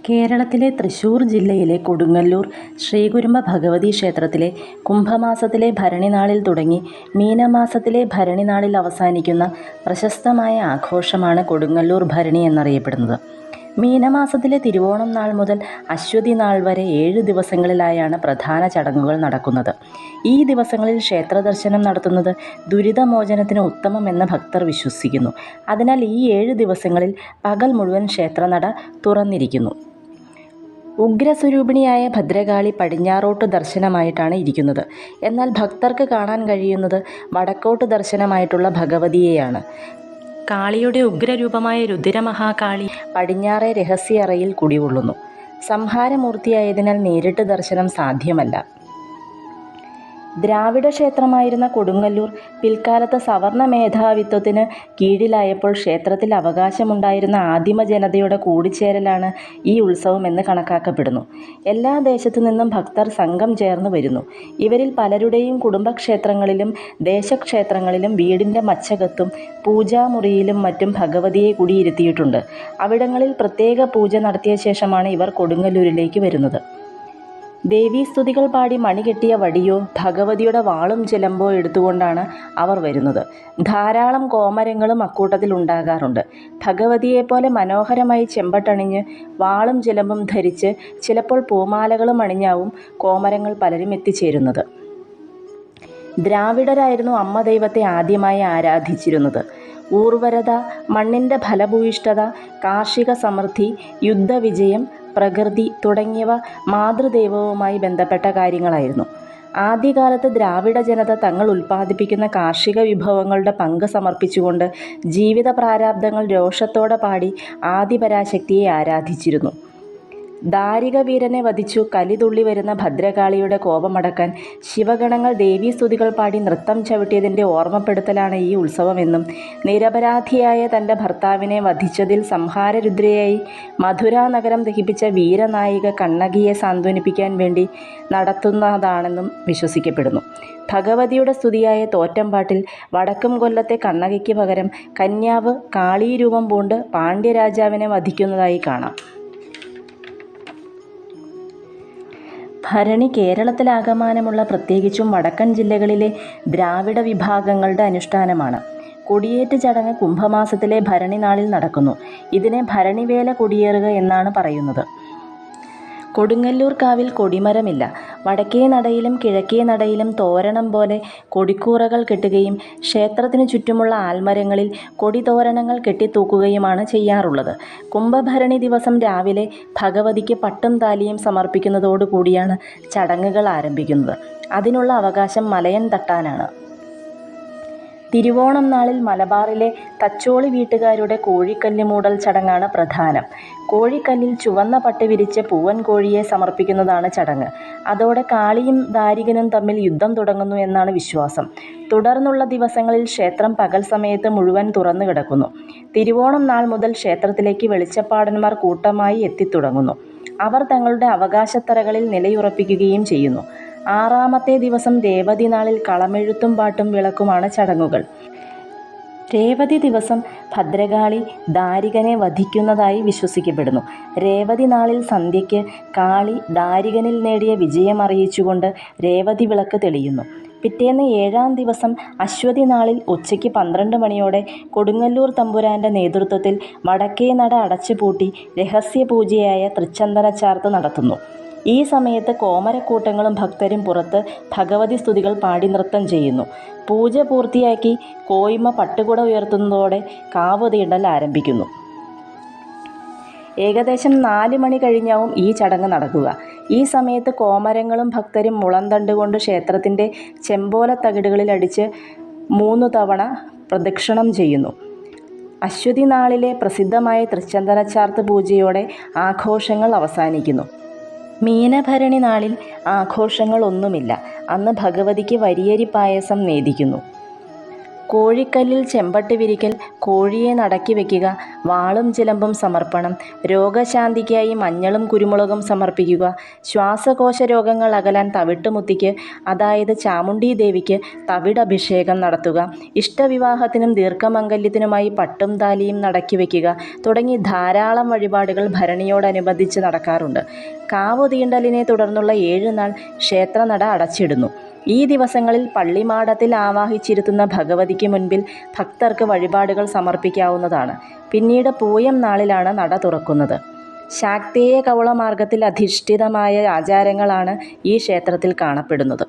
കേരളത്തിലെ തൃശ്ശൂർ ജില്ലയിലെ കൊടുങ്ങല്ലൂർ ശ്രീകുരുംബ ഭഗവതി ക്ഷേത്രത്തിലെ കുംഭമാസത്തിലെ ഭരണിനാളിൽ തുടങ്ങി മീനമാസത്തിലെ ഭരണിനാളിൽ അവസാനിക്കുന്ന പ്രശസ്തമായ ആഘോഷമാണ് കൊടുങ്ങല്ലൂർ ഭരണി എന്നറിയപ്പെടുന്നത്. മീനമാസത്തിലെ തിരുവോണം നാൾ മുതൽ അശ്വതി നാൾ വരെ 7 ദിവസങ്ങളിലായാണ് പ്രധാന ചടങ്ങുകൾ നടക്കുന്നത്. ഈ ദിവസങ്ങളിൽ ക്ഷേത്രദർശനം നടത്തുന്നത് ദുരിതമോചനത്തിന് ഉത്തമമെന്ന് ഭക്തർ വിശ്വസിക്കുന്നു. അതിനാൽ ഈ 7 ദിവസങ്ങളിൽ പകൽ മുഴുവൻ ക്ഷേത്രനട തുറന്നിരിക്കുന്നു. ഉഗ്രസ്വരൂപിണിയായ ഭദ്രകാളി പടിഞ്ഞാറോട്ട് ദർശനമായിട്ടാണ് ഇരിക്കുന്നത്. എന്നാൽ ഭക്തർക്ക് കാണാൻ കഴിയുന്നത് വടക്കോട്ട് ദർശനമായിട്ടുള്ള ഭഗവതിയെയാണ്. കാളിയുടെ ഉഗ്രരൂപമായ രുദ്രമഹാകാളി പടിഞ്ഞാറേ രഹസ്യ അറയിൽ കുടികൊള്ളുന്നു. സംഹാരമൂർത്തിയായതിനാൽ നേരിട്ട് ദർശനം സാധ്യമല്ല. ദ്രാവിഡ ക്ഷേത്രമായിരുന്ന കൊടുങ്ങല്ലൂർ പിൽക്കാലത്ത് സവർണ മേധാവിത്വത്തിന് കീഴിലായപ്പോൾ ക്ഷേത്രത്തിൽ അവകാശമുണ്ടായിരുന്ന ആദിമ ജനതയുടെ കൂടിച്ചേരലാണ് ഈ ഉത്സവം എന്ന് കണക്കാക്കപ്പെടുന്നു. എല്ലാ ദേശത്തു നിന്നും ഭക്തർ സംഘം ചേർന്ന് വരുന്നു. ഇവരിൽ പലരുടെയും കുടുംബക്ഷേത്രങ്ങളിലും ദേശക്ഷേത്രങ്ങളിലും വീടിൻ്റെ മച്ചകത്തും പൂജാമുറിയിലും മറ്റും ഭഗവതിയെ കുടിയിരുത്തിയിട്ടുണ്ട്. അവിടങ്ങളിൽ പ്രത്യേക പൂജ നടത്തിയ ശേഷമാണ് ഇവർ കൊടുങ്ങല്ലൂരിലേക്ക് വരുന്നത്. ദേവീസ്തുതികൾ പാടി മണികെട്ടിയ വടിയോ ഭഗവതിയുടെ വാളും ചിലമ്പോ എടുത്തുകൊണ്ടാണ് അവർ വരുന്നത്. ധാരാളം കോമരങ്ങളും അക്കൂട്ടത്തിൽ ഉണ്ടാകാറുണ്ട്. ഭഗവതിയെപ്പോലെ മനോഹരമായി ചെമ്പട്ടണിഞ്ഞ് വാളും ചിലമ്പും ധരിച്ച് ചിലപ്പോൾ പൂമാലകളും അണിഞ്ഞാവും കോമരങ്ങൾ പലരും എത്തിച്ചേരുന്നത്. ദ്രാവിഡരായിരുന്നു അമ്മ ദൈവത്തെ ആദ്യമായി ആരാധിച്ചിരുന്നത്. ഊർവരത, മണ്ണിൻ്റെ ഫലഭൂയിഷ്ഠത, കാർഷിക സമൃദ്ധി, യുദ്ധവിജയം, പ്രകൃതി തുടങ്ങിയവ മാതൃദൈവവുമായി ബന്ധപ്പെട്ട കാര്യങ്ങളായിരുന്നു. ആദ്യകാലത്ത് ദ്രാവിഡ ജനത തങ്ങൾ ഉൽപ്പാദിപ്പിക്കുന്ന കാർഷിക വിഭവങ്ങളുടെ പങ്ക് സമർപ്പിച്ചുകൊണ്ട് ജീവിത പ്രാരാബ്ദങ്ങൾ രോഷത്തോടെ പാടി ആദിപരാശക്തിയെ ആരാധിച്ചിരുന്നു. ദാരിക വീരനെ വധിച്ചു കലിതുള്ളി വരുന്ന ഭദ്രകാളിയുടെ കോപമടക്കാൻ ശിവഗണങ്ങൾ ദേവീസ്തുതികൾ പാടി നൃത്തം ചവിട്ടിയതിൻ്റെ ഓർമ്മപ്പെടുത്തലാണ് ഈ ഉത്സവമെന്നും നിരപരാധിയായ തൻ്റെ ഭർത്താവിനെ വധിച്ചതിൽ സംഹാരരുദ്രയായി മധുരാ നഗരം ദഹിപ്പിച്ച വീരനായിക കണ്ണകിയെ സാന്ത്വനിപ്പിക്കാൻ വേണ്ടി നടത്തുന്നതാണെന്നും വിശ്വസിക്കപ്പെടുന്നു. ഭഗവതിയുടെ സ്തുതിയായ തോറ്റംപാട്ടിൽ വടക്കും കൊല്ലത്തെ കണ്ണകിക്ക് പകരം കന്യാവ് കാളീരൂപം പൂണ്ട് പാണ്ഡ്യരാജാവിനെ വധിക്കുന്നതായി കാണാം. ഭരണി കേരളത്തിലാകമാനമുള്ള പ്രത്യേകിച്ചും വടക്കൻ ജില്ലകളിലെ ദ്രാവിഡ വിഭാഗങ്ങളുടെ അനുഷ്ഠാനമാണ്. കൊടിയേറ്റ് ചടങ്ങ് കുംഭമാസത്തിലെ ഭരണി നാളിൽ നടക്കുന്നു. ഇതിനെ ഭരണിവേല കൊടിയേറുക എന്നാണ് പറയുന്നത്. കൊടുങ്ങല്ലൂർ കാവിൽ കൊടിമരമില്ല. വടക്കേ നടയിലും കിഴക്കേ നടയിലും തോരണം പോലെ കൊടിക്കൂറകൾ കെട്ടുകയും ക്ഷേത്രത്തിനു ചുറ്റുമുള്ള ആൽമരങ്ങളിൽ കൊടിതോരണങ്ങൾ കെട്ടിത്തൂക്കുകയുമാണ് ചെയ്യാറുള്ളത്. കുംഭഭരണി ദിവസം രാവിലെ ഭഗവതിക്ക് പട്ടും താലിയും സമർപ്പിക്കുന്നതോടുകൂടിയാണ് ചടങ്ങുകൾ ആരംഭിക്കുന്നത്. അതിനുള്ള അവകാശം മലയൻ തട്ടാനാണ്. തിരുവോണം നാളിൽ മലബാറിലെ തച്ചോളി വീട്ടുകാരുടെ കോഴിക്കല്ല് മൂടൽ ചടങ്ങാണ് പ്രധാനം. കോഴിക്കല്ലിൽ ചുവന്ന പട്ട് വിരിച്ച് പൂവൻ കോഴിയെ സമർപ്പിക്കുന്നതാണ് ചടങ്ങ്. അതോടെ കാളിയും ദാരികനും തമ്മിൽ യുദ്ധം തുടങ്ങുന്നു എന്നാണ് വിശ്വാസം. തുടർന്നുള്ള ദിവസങ്ങളിൽ ക്ഷേത്രം പകൽ സമയത്ത് മുഴുവൻ തുറന്നു കിടക്കുന്നു. തിരുവോണം നാൾ മുതൽ ക്ഷേത്രത്തിലേക്ക് വെളിച്ചപ്പാടന്മാർ കൂട്ടമായി എത്തിത്തുടങ്ങുന്നു. അവർ തങ്ങളുടെ അവകാശത്തറകളിൽ നിലയുറപ്പിക്കുകയും ചെയ്യുന്നു. 6-ാമത്തെ ദിവസം രേവതി നാളിൽ കളമെഴുത്തും പാട്ടും വിളക്കുമാണ് ചടങ്ങുകൾ. രേവതി ദിവസം ഭദ്രകാളി ദാരികനെ വധിക്കുന്നതായി വിശ്വസിക്കപ്പെടുന്നു. രേവതി നാളിൽ സന്ധ്യയ്ക്ക് കാളി ദാരികനിൽ നേടിയ വിജയം അറിയിച്ചുകൊണ്ട് രേവതി വിളക്ക് തെളിയുന്നു. പിറ്റേന്ന് 7-ാം ദിവസം അശ്വതി നാളിൽ ഉച്ചയ്ക്ക് 12 മണിയോടെ കൊടുങ്ങല്ലൂർ തമ്പുരാൻ്റെ നേതൃത്വത്തിൽ വടക്കേ നട അടച്ചുപൂട്ടി രഹസ്യപൂജയായ തൃച്ചന്ദനച്ചാർത്ത് നടത്തുന്നു. ഈ സമയത്ത് കോമരക്കൂട്ടങ്ങളും ഭക്തരും പുറത്ത് ഭഗവതി സ്തുതികൾ പാടി നൃത്തം ചെയ്യുന്നു. പൂജ പൂർത്തിയാക്കി കോയ്മ പട്ടുകുട ഉയർത്തുന്നതോടെ കാവ് തീണ്ടൽ ആരംഭിക്കുന്നു. ഏകദേശം 4 മണി കഴിഞ്ഞാവും ഈ ചടങ്ങ് നടക്കുക. ഈ സമയത്ത് കോമരങ്ങളും ഭക്തരും മുളന്തണ്ട് കൊണ്ട് ക്ഷേത്രത്തിൻ്റെ ചെമ്പോല തകിടുകളിൽ അടിച്ച് 3 തവണ പ്രദക്ഷിണം ചെയ്യുന്നു. അശ്വതി നാളിലെ പ്രസിദ്ധമായ തൃച്ചന്ദനച്ചാർത്ത് പൂജയോടെ ആഘോഷങ്ങൾ അവസാനിക്കുന്നു. മീനഭരണി നാളിൽ ആഘോഷങ്ങളൊന്നുമില്ല. അന്ന് ഭഗവതിക്ക് വരിയരി പായസം നേദിക്കുന്നു. കോഴിക്കല്ലിൽ ചെമ്പട്ടി വിരിക്കൽ, കോഴിയെ നടക്കി വയ്ക്കുക, വാളും ചിലമ്പും സമർപ്പണം, രോഗശാന്തിക്കായി മഞ്ഞളും കുരുമുളകും സമർപ്പിക്കുക, ശ്വാസകോശ രോഗങ്ങൾ അകലാൻ തവിട്ടുമുത്തിക്ക് അതായത് ചാമുണ്ഡി ദേവിക്ക് തവിടഭിഷേകം നടത്തുക, ഇഷ്ടവിവാഹത്തിനും ദീർഘമംഗല്യത്തിനുമായി പട്ടും താലിയും നടക്കി വയ്ക്കുക തുടങ്ങി ധാരാളം വഴിപാടുകൾ ഭരണിയോടനുബന്ധിച്ച് നടക്കാറുണ്ട്. കാവു തീണ്ടലിനെ തുടർന്നുള്ള 7 നാൾ ക്ഷേത്രനട അടച്ചിടുന്നു. ഈ ദിവസങ്ങളിൽ പള്ളിമാടത്തിൽ ആവാഹിച്ചിരുത്തുന്ന ഭഗവതിക്ക് മുൻപിൽ ഭക്തർക്ക് വഴിപാടുകൾ സമർപ്പിക്കാവുന്നതാണ്. പിന്നീട് പൂയം നാളിലാണ് നട തുറക്കുന്നത്. ശാക്തേയ കൗള മാർഗത്തിൽ അധിഷ്ഠിതമായ ആചാരങ്ങളാണ് ഈ ക്ഷേത്രത്തിൽ കാണപ്പെടുന്നത്.